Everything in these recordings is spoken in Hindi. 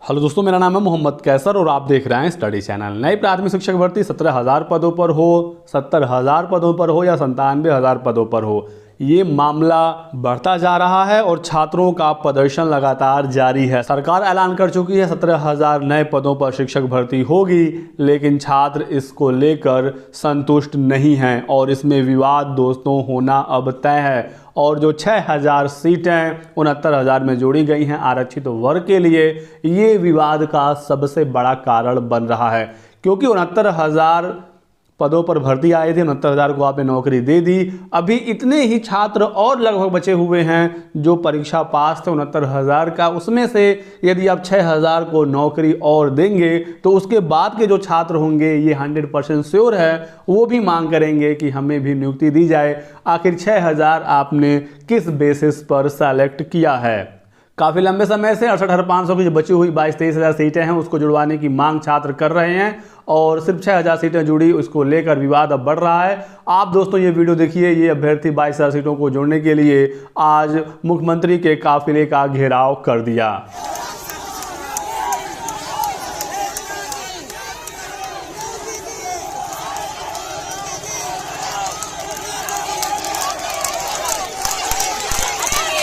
हेलो दोस्तों, मेरा नाम है मोहम्मद कैसर और आप देख रहे हैं स्टडी चैनल। नई प्राथमिक शिक्षक भर्ती 17,000 पदों पर हो, 70,000 पदों पर हो या 97,000 पदों पर हो, ये मामला बढ़ता जा रहा है और छात्रों का प्रदर्शन लगातार जारी है। सरकार ऐलान कर चुकी है 17,000 नए पदों पर शिक्षक भर्ती होगी, लेकिन छात्र इसको लेकर संतुष्ट नहीं हैं और इसमें विवाद दोस्तों होना अब तय है। और जो 6,000 सीटें 69,000 में जोड़ी गई हैं आरक्षित वर्ग के लिए, ये विवाद का सबसे बड़ा कारण बन रहा है, क्योंकि 69,000 पदों पर भर्ती आई थी, 69,000 को आपने नौकरी दे दी। अभी इतने ही छात्र और लगभग बचे हुए हैं जो परीक्षा पास थे 69,000 का, उसमें से यदि आप 6,000 को नौकरी और देंगे तो उसके बाद के जो छात्र होंगे, ये 100% श्योर है, वो भी मांग करेंगे कि हमें भी नियुक्ति दी जाए। आखिर 6,000 आपने किस बेसिस पर सेलेक्ट किया है? काफ़ी लंबे समय से 68,500 की जो बची हुई 22-23,000 सीटें हैं उसको जुड़वाने की मांग छात्र कर रहे हैं और सिर्फ 6,000 सीटें जुड़ी, उसको लेकर विवाद अब बढ़ रहा है। आप दोस्तों ये वीडियो देखिए, ये अभ्यर्थी 22,000 सीटों को जोड़ने के लिए आज मुख्यमंत्री के काफिले का घेराव कर दिया।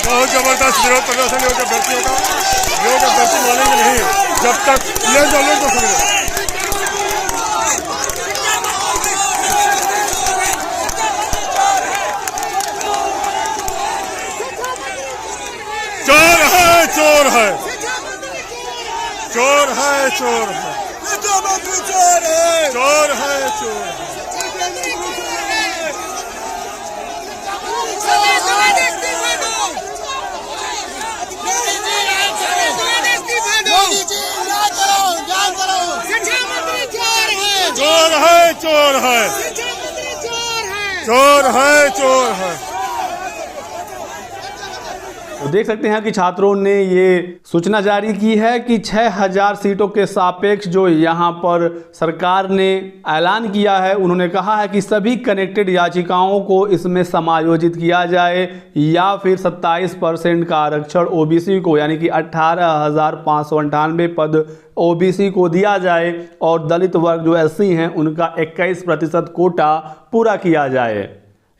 बहुत जबरदस्त विरोध प्रदर्शन योग अभ्यर्थियों का। योग अभ्यर्थी मानेंगे नहीं जब तक ले तो समझो। चोर है, चोर है, चोर है, चोर है, चोर है, चोर है। चोर है, चोर है, चोर है, चोर है। तो देख सकते हैं कि छात्रों ने ये सूचना जारी की है कि 6,000 सीटों के सापेक्ष जो यहाँ पर सरकार ने ऐलान किया है, उन्होंने कहा है कि सभी कनेक्टेड याचिकाओं को इसमें समायोजित किया जाए या फिर 27% का आरक्षण ओबीसी को, यानी कि 18,598 पद ओबीसी को दिया जाए और दलित वर्ग जो एससी हैं उनका 21% कोटा पूरा किया जाए।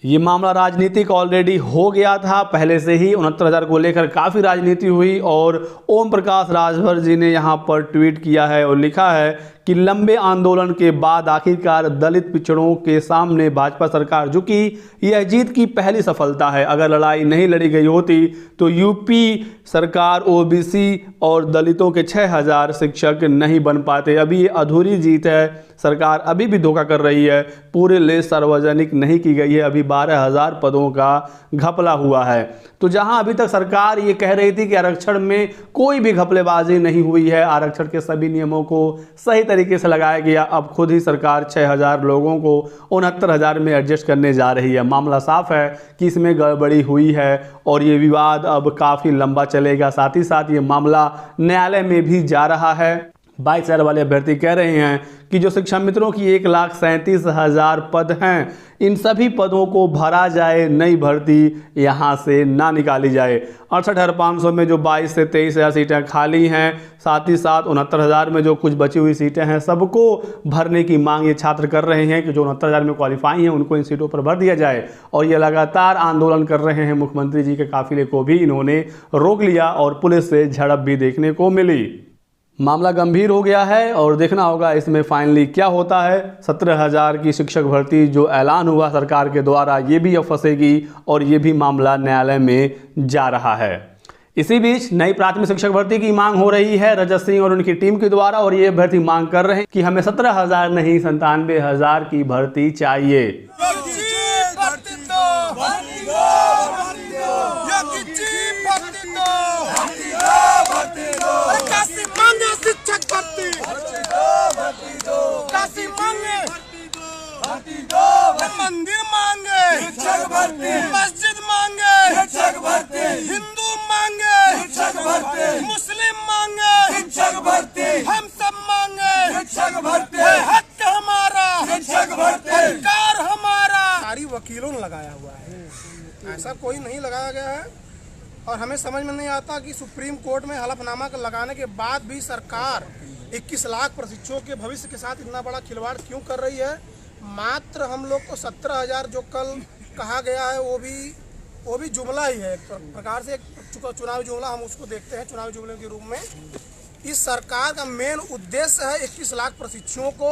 ये मामला राजनीतिक ऑलरेडी हो गया था, पहले से ही 69,000 को लेकर काफ़ी राजनीति हुई और ओम प्रकाश राजभर जी ने यहाँ पर ट्वीट किया है और लिखा है कि लंबे आंदोलन के बाद आखिरकार दलित पिछड़ों के सामने भाजपा सरकार झुकी, यह जीत की पहली सफलता है। अगर लड़ाई नहीं लड़ी गई होती तो यूपी सरकार ओबीसी और दलितों के 6,000 शिक्षक नहीं बन पाते। अभी ये अधूरी जीत है, सरकार अभी भी धोखा कर रही है, पूरे लिस्ट सार्वजनिक नहीं की गई है, अभी 12,000 पदों का घपला हुआ है। तो जहां अभी तक सरकार ये कह रही थी कि आरक्षण में कोई भी घपलेबाजी नहीं हुई है, आरक्षण के सभी नियमों को सही तरीके से लगाया गया, अब खुद ही सरकार 6,000 लोगों को 69,000 में एडजस्ट करने जा रही है। मामला साफ है कि इसमें गड़बड़ी हुई है और ये विवाद अब काफ़ी लंबा चलेगा। साथ ही साथ ये मामला न्यायालय में भी जा रहा है। 22,000 वाले अभ्यर्थी कह रहे हैं कि जो शिक्षा मित्रों की 1,37,000 पद हैं, इन सभी पदों को भरा जाए, नई भर्ती यहाँ से ना निकाली जाए। 68,500 में जो 22 से 23,000 सीटें खाली हैं, साथ ही साथ 69,000 में जो कुछ बची हुई सीटें हैं, सबको भरने की मांग ये छात्र कर रहे हैं कि जो 69,000 में क्वालिफाई हैं उनको इन सीटों पर भर दिया जाए। और ये लगातार आंदोलन कर रहे हैं। मुख्यमंत्री जी के काफिले को भी इन्होंने रोक लिया और पुलिस से झड़प भी देखने को मिली। मामला गंभीर हो गया है और देखना होगा इसमें फाइनली क्या होता है। 17,000 की शिक्षक भर्ती जो ऐलान हुआ सरकार के द्वारा, ये भी अब फंसेगी और ये भी मामला न्यायालय में जा रहा है। इसी बीच नई प्राथमिक शिक्षक भर्ती की मांग हो रही है रजत सिंह और उनकी टीम के द्वारा, और ये अभ्यर्थी मांग कर रहे हैं कि हमें 17,000 नहीं 97,000 की भर्ती चाहिए। मंदिर मांगे, मस्जिद मांगे, हिंदू मांगे, मुस्लिम मांगे, हम सब मांगे, हक हमारा, अधिकार हमारा। सारी वकीलों ने लगाया हुआ है, ऐसा कोई नहीं लगाया गया है। और हमें समझ में नहीं आता कि सुप्रीम कोर्ट में हलफनामा लगाने के बाद भी सरकार 21 लाख प्रशिक्षुओं के भविष्य के साथ इतना बड़ा खिलवाड़ क्यों कर रही है। मात्र हम लोग को 17,000 जो कल कहा गया है वो भी जुमला ही है, एक प्रकार से एक चुनावी जुमला हम उसको देखते हैं चुनावी जुमले के रूप में। इस सरकार का मेन उद्देश्य है 21 लाख प्रशिक्षुओं को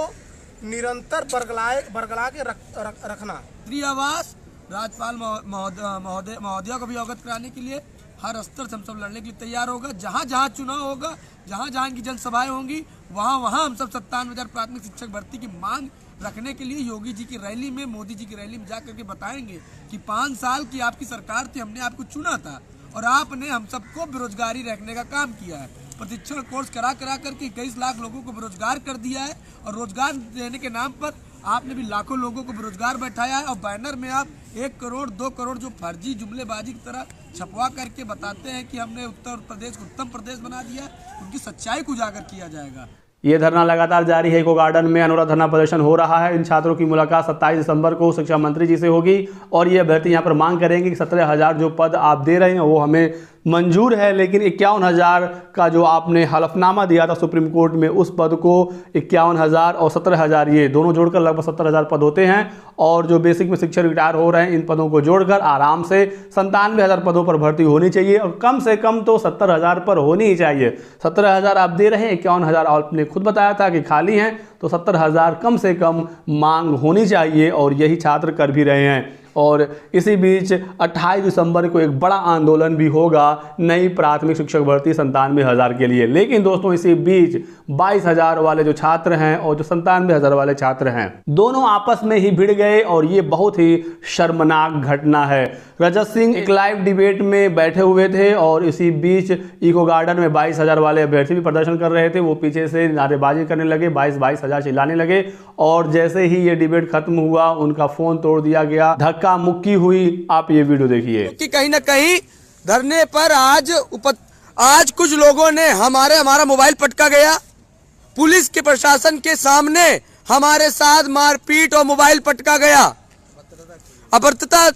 निरंतर बरगला के रखना। केंद्रीय आवास राज्यपाल महोदया को भी अवगत कराने के लिए हर स्तर से हम सब लड़ने के लिए तैयार होगा। जहाँ जहाँ चुनाव होगा, जहाँ जहाँ इनकी जनसभाएं होंगी, वहाँ वहाँ हम सब 57,000 प्राथमिक शिक्षक भर्ती की मांग रखने के लिए योगी जी की रैली में, मोदी जी की रैली में जा करके बताएंगे कि 5 साल की आपकी सरकार थी, हमने आपको चुना था और आपने हम सबको बेरोजगारी रखने का काम किया है। प्रशिक्षण कोर्स करा करके 21 लाख लोगों को बेरोजगार कर दिया है और रोजगार देने के नाम पर आपने भी लाखों लोगों को बेरोजगार बैठाया है। और बैनर में आप 1 करोड़ 2 करोड़ जो फर्जी जुमलेबाजी की तरह छपवा करके बताते हैं कि हमने उत्तर प्रदेश को उत्तम प्रदेश बना दिया है, उनकी सच्चाई को उजागर किया जाएगा। ये धरना लगातार जारी है। इको गार्डन में अनुरोध धरना प्रदर्शन हो रहा है। इन छात्रों की मुलाकात 27 दिसंबर को शिक्षा मंत्री जी से होगी और ये अभ्यर्थी यहाँ पर मांग करेंगे कि 17,000 जो पद आप दे रहे हैं वो हमें मंजूर है, लेकिन 51,000 का जो आपने हलफनामा दिया था सुप्रीम कोर्ट में, उस पद को 51,000 और 17,000 ये दोनों जोड़कर लगभग 70,000 पद होते हैं। और जो बेसिक में शिक्षक रिटायर हो रहे हैं, इन पदों को जोड़कर आराम से 97,000 पदों पर भर्ती होनी चाहिए और कम से कम तो 70,000 पर होनी ही चाहिए। 17,000 आप दे रहे हैं, 51,000 आपने खुद बताया था कि खाली हैं, तो 70,000 कम से कम मांग होनी चाहिए और यही छात्र कर भी रहे हैं। और इसी बीच 28 दिसंबर को एक बड़ा आंदोलन भी होगा नई प्राथमिक शिक्षक भर्ती 97,000 के लिए। लेकिन दोस्तों इसी बीच 22,000 वाले जो छात्र हैं और जो 97,000 वाले छात्र हैं, दोनों आपस में ही भिड़ गए और ये बहुत ही शर्मनाक घटना है। रजत सिंह एक लाइव डिबेट में बैठे हुए थे और इसी बीच इको गार्डन में 22,000 वाले अभ्यर्थी भी प्रदर्शन कर रहे थे। वो पीछे से नारेबाजी करने लगे, 22,000 चिल्लाने लगे और जैसे ही ये डिबेट खत्म हुआ उनका फोन तोड़ दिया गया, धक्का मुक्की हुई। आप ये वीडियो देखिए कि कहीं ना कहीं धरने पर आज कुछ लोगों ने हमारा मोबाइल पटका गया, पुलिस के प्रशासन के सामने हमारे साथ मारपीट और मोबाइल पटका गया, अभद्रता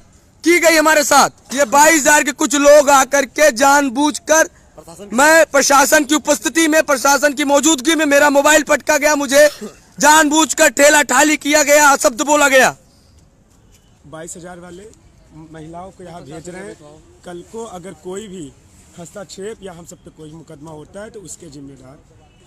की गई हमारे साथ। ये 22,000 के कुछ लोग आकर के जानबूझकर, मैं प्रशासन की उपस्थिति में, प्रशासन की मौजूदगी में मेरा मोबाइल पटका गया, मुझे जानबूझकर ठेला ठाली किया गया, शब्द बोला गया। 22,000 वाले महिलाओं को यहाँ भेज रहे हैं। कल को अगर कोई भी हस्तक्षेप या हम सब पे कोई मुकदमा होता है तो उसके जिम्मेदार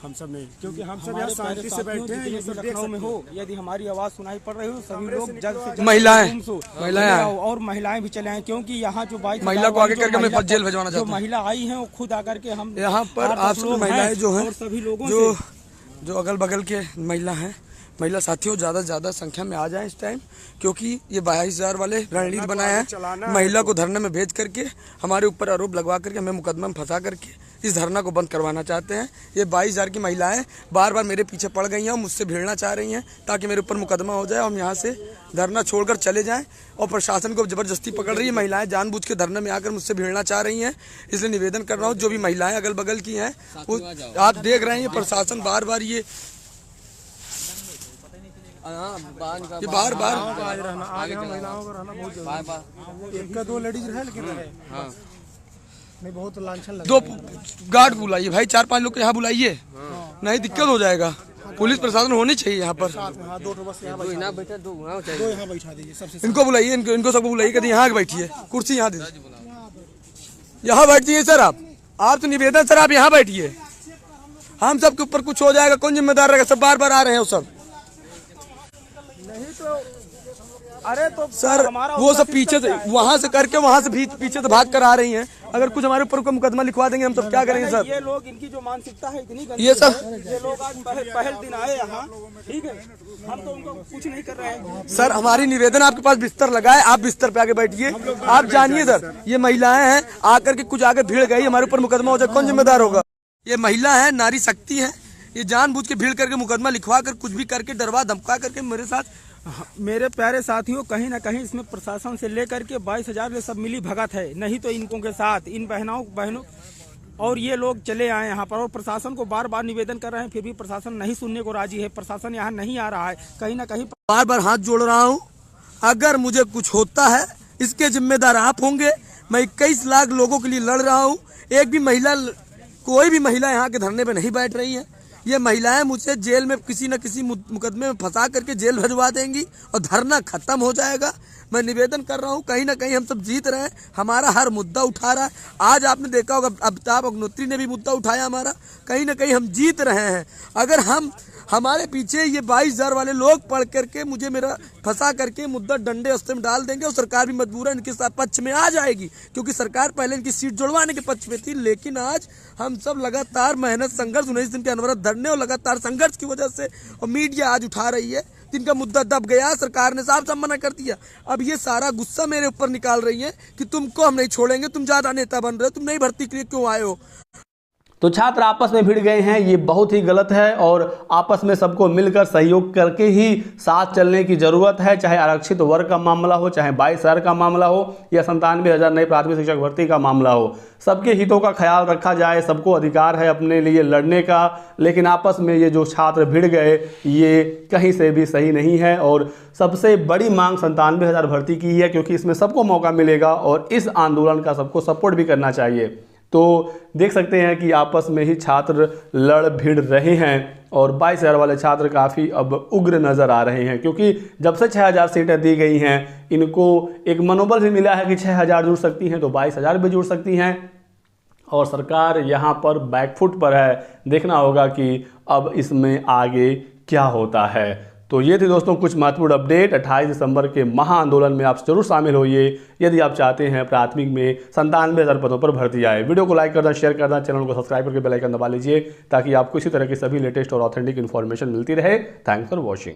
हम सब नहीं, क्योंकि हम सब यहाँ शांति से बैठे हैं। ये सब लखनऊ में हो, यदि हमारी आवाज सुनाई पड़ रही हो, सभी लोग जल्द से जल्द महिलाएं और महिलाएं भी चले आए, क्योंकि यहाँ जो 22 महिला को आगे करके मैं जेल भिजवाना चाहता हूं। जो महिला आई है वो खुद आकर के हम यहाँ पर आप सब महिलाएं जो हैं, सभी लोगों जो अगल बगल के महिला हैं, महिला साथियों ज़्यादा से ज़्यादा संख्या में आ जाएं इस टाइम, क्योंकि ये 22,000 वाले रणनीति बनाए हैं महिला को धरने में भेज करके, हमारे ऊपर आरोप लगवा करके, हमें मुकदमा में फंसा करके इस धरना को बंद करवाना चाहते हैं। ये 22,000 की महिलाएं बार बार मेरे पीछे पड़ गई हैं और मुझसे भिड़ना चाह रही हैं ताकि मेरे ऊपर मुकदमा हो जाए और हम यहाँ से धरना छोड़कर चले जाएं। और प्रशासन को जबरदस्ती पकड़ रही है, महिलाएं जानबूझ के धरने में आकर मुझसे भिड़ना चाह रही हैं। इसलिए निवेदन कर रहा हूँ, जो भी महिलाएं अगल बगल की हैं, आप देख रहे हैं प्रशासन बार बार ये बार महिलाओं का रहना बहुत एक का 2 लेडीज रहे, लेकिन नहीं बहुत लांछन लगा। 2 गार्ड बुलाइए भाई, 4-5 लोग यहाँ बुलाइए, नहीं दिक्कत हो जाएगा। पुलिस प्रशासन होनी चाहिए यहाँ पर। 2 बस यहाँ बैठा दीजिए सबसे। इनको बुलाइए, इनको सबको बुलाइए, कभी यहाँ बैठिए, कुर्सी यहाँ दीजिए, यहाँ बैठिए सर। आप तो निवेदन सर, आप यहाँ बैठिए, हम सबके ऊपर कुछ हो जाएगा, कौन जिम्मेदार रहेगा? सब बार बार आ रहे हैं सब। अरे तो सर वो सब पीछे से वहाँ से करके वहाँ से भी पीछे से भाग कर आ रही हैं। अगर कुछ हमारे ऊपर कोई मुकदमा लिखवा देंगे हम सब क्या करेंगे सर? ये लोग, इनकी जो मानसिकता है इतनी गंदी, ये सब ये लोग आज पहले दिन आए यहाँ, ठीक है, हम तो उनको कुछ नहीं कर रहे हैं। सर हमारी निवेदन, आपके पास बिस्तर लगा है, आप बिस्तर पे आके बैठिए, आप जानिए सर। ये महिलाएं हैं, आकर के कुछ आगे भीड़ गई, हमारे ऊपर मुकदमा हो जाए, कौन जिम्मेदार होगा? ये महिला है, नारी शक्ति है, ये जानबूझ के भीड़ करके मुकदमा लिखवा कर, कुछ भी करके, डरवा धमका करके मेरे साथ। मेरे प्यारे साथियों, कहीं ना कहीं इसमें प्रशासन से लेकर के 22,000 सब मिली भगत है, नहीं तो इनको के साथ इन बहनों और ये लोग चले आए यहाँ पर और प्रशासन को बार बार निवेदन कर रहे हैं, फिर भी प्रशासन नहीं सुनने को राजी है। प्रशासन यहाँ नहीं आ रहा है, कहीं ना कहीं बार बार हाथ जोड़ रहा हूँ। अगर मुझे कुछ होता है इसके जिम्मेदार आप होंगे, मैं 21 लाख लोगों के लिए लड़ रहा हूँ। एक भी महिला, कोई भी महिला यहाँ के धरने पे नहीं बैठ रही है। ये महिलाएं मुझसे जेल में किसी न किसी मुकदमे में फंसा करके जेल भिजवा देंगी और धरना खत्म हो जाएगा। मैं निवेदन कर रहा हूँ, कहीं ना कहीं हम सब जीत रहे हैं, हमारा हर मुद्दा उठा रहा है। आज आपने देखा होगा अमिताभ अग्निहोत्री ने भी मुद्दा उठाया हमारा, कहीं ना कहीं हम जीत रहे हैं। अगर हमारे पीछे ये 22,000 वाले लोग पढ़ करके मुझे मेरा फंसा करके मुद्दा डंडे हस्ते में डाल देंगे और सरकार भी मजबूरन इनके साथ पक्ष में आ जाएगी, क्योंकि सरकार पहले इनकी सीट जुड़वाने के पक्ष में थी। लेकिन आज हम सब लगातार मेहनत, संघर्ष, 19 दिन के अनवरत धरने और लगातार संघर्ष की वजह से, और मीडिया आज उठा रही है, जिनका मुद्दा दब गया, सरकार ने साफ साफ मना कर दिया। अब ये सारा गुस्सा मेरे ऊपर निकाल रही है कि तुमको हम नहीं छोड़ेंगे, तुम ज्यादा नेता बन रहे हो, तुम नई भर्ती के लिए क्यों आए हो। तो छात्र आपस में भिड़ गए हैं, ये बहुत ही गलत है और आपस में सबको मिलकर सहयोग करके ही साथ चलने की जरूरत है। चाहे आरक्षित वर्ग का मामला हो, चाहे 22,000 का मामला हो या 97,000 नई प्राथमिक शिक्षक भर्ती का मामला हो, सबके हितों का ख्याल रखा जाए। सबको अधिकार है अपने लिए लड़ने का, लेकिन आपस में ये जो छात्र भिड़ गए ये कहीं से भी सही नहीं है। और सबसे बड़ी मांग 97,000 भर्ती की है, क्योंकि इसमें सबको मौका मिलेगा और इस आंदोलन का सबको सपोर्ट भी करना चाहिए। तो देख सकते हैं कि आपस में ही छात्र लड़ भिड़ रहे हैं और 22,000 वाले छात्र काफ़ी अब उग्र नज़र आ रहे हैं, क्योंकि जब से 6,000 सीटें दी गई हैं, इनको एक मनोबल भी मिला है कि 6,000 जुड़ सकती हैं तो 22,000 भी जुड़ सकती हैं। और सरकार यहाँ पर बैकफुट पर है, देखना होगा कि अब इसमें आगे क्या होता है। तो ये थी दोस्तों कुछ महत्वपूर्ण अपडेट। 28 दिसंबर के महा आंदोलन में आप जरूर शामिल होइए यदि आप चाहते हैं प्राथमिक में 97,000 पदों पर भर्ती आए। वीडियो को लाइक करना, शेयर करना, चैनल को सब्सक्राइब करके बेल आइकन दबा लीजिए ताकि आपको इसी तरह की सभी लेटेस्ट और ऑथेंटिक इन्फॉर्मेशन मिलती रहे। Thanks for watching.